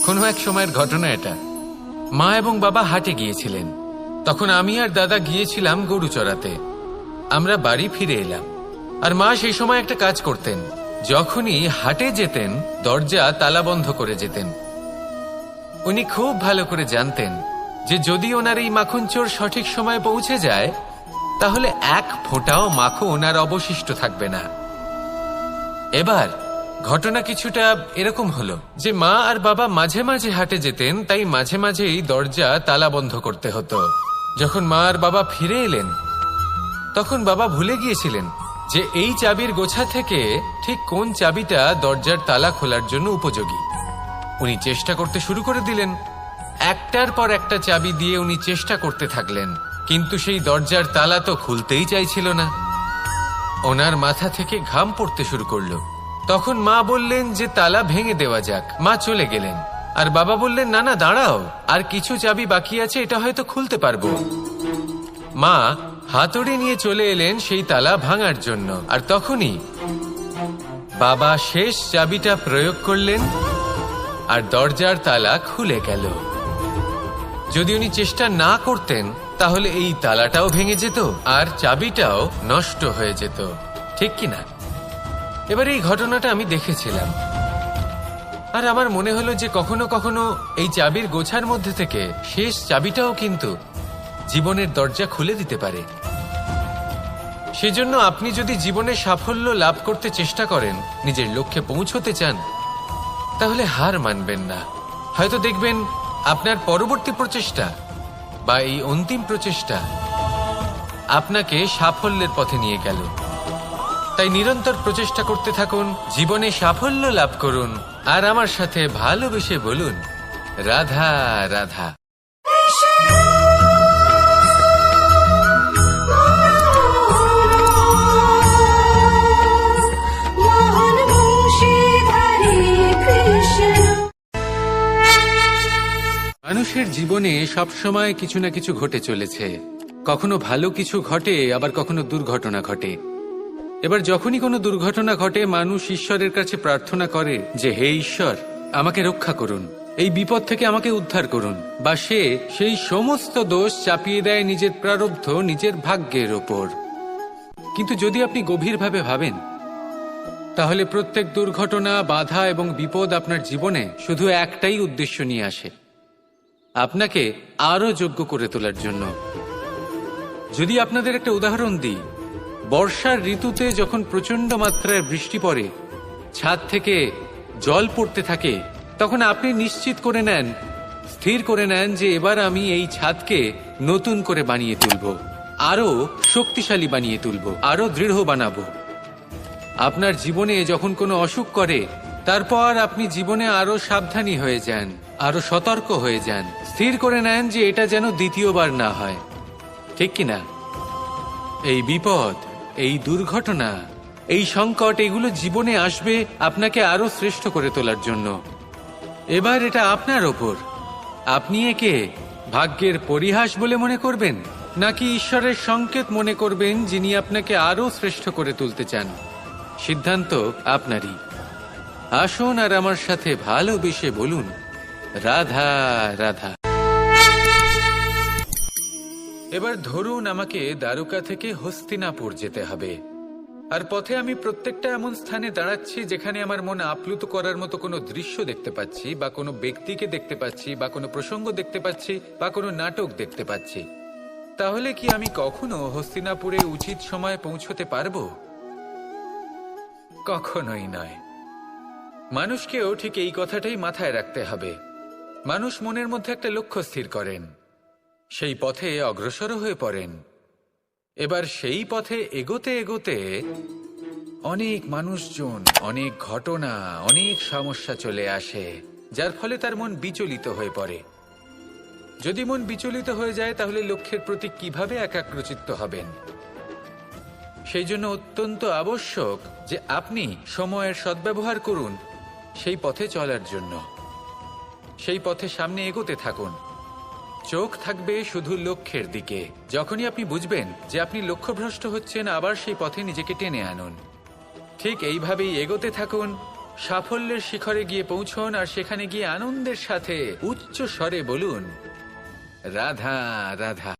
কোনো এক সময়ের ঘটনা এটা। মা এবং বাবা হাটে গিয়েছিলেন। তখন আমি আর দাদা গিয়েছিলাম গরু চড়াতে। আমরা বাড়ি ফিরে এলাম, আর মা সেই সময় একটা কাজ করতেন। যখনই হাটে যেতেন দরজা তালা বন্ধ করে যেতেন। উনি খুব ভালো করে জানতেন যে যদি ওনার এই মাখন চোর সঠিক সময়ে পৌঁছে যায় তাহলে এক ফোঁটাও মাখন আর অবশিষ্ট থাকবে না। এবার ঘটনা কিছুটা এরকম হলো যে মা আর বাবা মাঝে মাঝে হাটে যেতেন, তাই মাঝে মাঝেই দরজা তালা বন্ধ করতে হতো। যখন মা আর বাবা ফিরে এলেন তখন বাবা ভুলে গিয়েছিলেন যে এই চাবির গোছা থেকে ঠিক কোন চাবিটা দরজার তালা খোলার জন্য উপযোগী। উনি চেষ্টা করতে শুরু করে দিলেন। একটার পর একটা চাবি দিয়ে উনি চেষ্টা করতে থাকলেন, কিন্তু সেই দরজার তালা তো খুলতেই চাইছিল না। ওনার মাথা থেকে ঘাম পড়তে শুরু করলো। তখন মা বললেন যে তালা ভেঙে দেওয়া যাক। মা চলে গেলেন, আর বাবা বললেন না না দাঁড়াও, আর কিছু চাবি বাকি আছে, এটা হয়তো খুলতে পারবো। মা হাতুড়ি নিয়ে চলে এলেন সেই তালা ভাঙার জন্য, আর তখনই বাবা শেষ চাবিটা প্রয়োগ করলেন আর দরজার তালা খুলে গেল। যদি উনি চেষ্টা না করতেন তাহলে এই তালাটাও ভেঙে যেত আর চাবিটাও নষ্ট হয়ে যেত, ঠিক কিনা? এবার এই ঘটনাটা আমি দেখেছিলাম, আর আমার মনে হলো যে কখনো কখনো এই চাবির গোছার মধ্যে থেকে শেষ চাবিটাও কিন্তু জীবনের দরজা খুলে দিতে পারে। সেজন্য আপনি যদি জীবনে সাফল্য লাভ করতে চেষ্টা করেন, নিজের লক্ষ্যে পৌঁছতে চান, তাহলে হার মানবেন না। হয়তো দেখবেন আপনার পরবর্তী প্রচেষ্টা বা এই অন্তিম প্রচেষ্টা আপনাকে সাফল্যের পথে নিয়ে গেল। তাই নিরন্তর প্রচেষ্টা করতে থাকুন, জীবনে সাফল্য লাভ করুন, আর আমার সাথে ভালোবেসে বলুন রাধা রাধা। মানুষের জীবনে সবসময় কিছু না কিছু ঘটে চলেছে। কখনো ভালো কিছু ঘটে, আবার কখনো দুর্ঘটনা ঘটে। এবার যখনই কোনো দুর্ঘটনা ঘটে মানুষ ঈশ্বরের কাছে প্রার্থনা করে যে হে ঈশ্বর, আমাকে রক্ষা করুন, এই বিপদ থেকে আমাকে উদ্ধার করুন, বা সে সেই সমস্ত দোষ চাপিয়ে দেয় নিজের প্রারব্ধ, নিজের ভাগ্যের ওপর। কিন্তু যদি আপনি গভীরভাবে ভাবেন তাহলে প্রত্যেক দুর্ঘটনা, বাধা এবং বিপদ আপনার জীবনে শুধু একটাই উদ্দেশ্য নিয়ে আসে, আপনাকে আরো যোগ্য করে তোলার জন্য। যদি আপনাদের একটা উদাহরণ দিই, বর্ষার ঋতুতে যখন প্রচন্ড মাত্রায় বৃষ্টি পড়ে, ছাদ থেকে জল পড়তে থাকে, তখন আপনি নিশ্চিত করে নেন, স্থির করে নেন যে এবার আমি এই ছাদকে নতুন করে বানিয়ে তুলব, আরো শক্তিশালী বানিয়ে তুলব, আরো দৃঢ় বানাবো। আপনার জীবনে যখন কোনো অসুখ করে, তারপর আপনি জীবনে আরো সাবধানী হয়ে যান, আরো সতর্ক হয়ে যান, স্থির করে নেন যে এটা যেন দ্বিতীয়বার না হয়, ঠিক কিনা? এই বিপদ, এই দুর্ঘটনা, এই সংকট, এগুলো জীবনে আসবে আপনাকে আরো শ্রেষ্ঠ করে তোলার জন্য। এবার এটা আপনার ওপর। আপনি একে ভাগ্যের পরিহাস বলে মনে করবেন, নাকি ঈশ্বরের সংকেত মনে করবেন যিনি আপনাকে আরো শ্রেষ্ঠ করে তুলতে চান? সিদ্ধান্ত আপনারই। আসুন আর আমার সাথে ভালোবেসে বলুন রাধা রাধা। এবার ধরুন আমাকে দ্বারকা থেকে হস্তিনাপুর যেতে হবে, আর পথে আমি প্রত্যেকটা এমন স্থানে দাঁড়াচ্ছি যেখানে আমার মন আপ্লুত করার মতো কোনো দৃশ্য দেখতে পাচ্ছি, বা কোনো ব্যক্তিকে দেখতে পাচ্ছি, বা কোনো প্রসঙ্গ দেখতে পাচ্ছি, বা কোনো নাটক দেখতে পাচ্ছি। তাহলে কি আমি কখনো হস্তিনাপুরে উচিত সময়ে পৌঁছতে পারবো? কখনোই নয়। মানুষকেও ঠিক এই কথাটাই মাথায় রাখতে হবে। মানুষ মনের মধ্যে একটা লক্ষ্য স্থির করেন, সেই পথে অগ্রসর হয়ে পড়েন। এবার সেই পথে এগোতে এগোতে অনেক মানুষজন, অনেক ঘটনা, অনেক সমস্যা চলে আসে, যার ফলে তার মন বিচলিত হয়ে পড়ে। যদি মন বিচলিত হয়ে যায় তাহলে লক্ষ্যের প্রতি কিভাবে একাগ্রচিত্ত হবেন? সেই জন্য অত্যন্ত আবশ্যক যে আপনি সময়ের সদ্ব্যবহার করুন সেই পথে চলার জন্য। সেই পথে সামনে এগোতে থাকুন, চোখ থাকবে শুধু লক্ষ্যের দিকে। যখনই আপনি বুঝবেন যে আপনি লক্ষ্যভ্রষ্ট হচ্ছেন, আবার সেই পথে নিজেকে টেনে আনুন। ঠিক এইভাবেই এগোতে থাকুন, সাফল্যের শিখরে গিয়ে পৌঁছন আর সেখানে গিয়ে আনন্দের সাথে উচ্চ স্বরে বলুন, রাধা রাধা।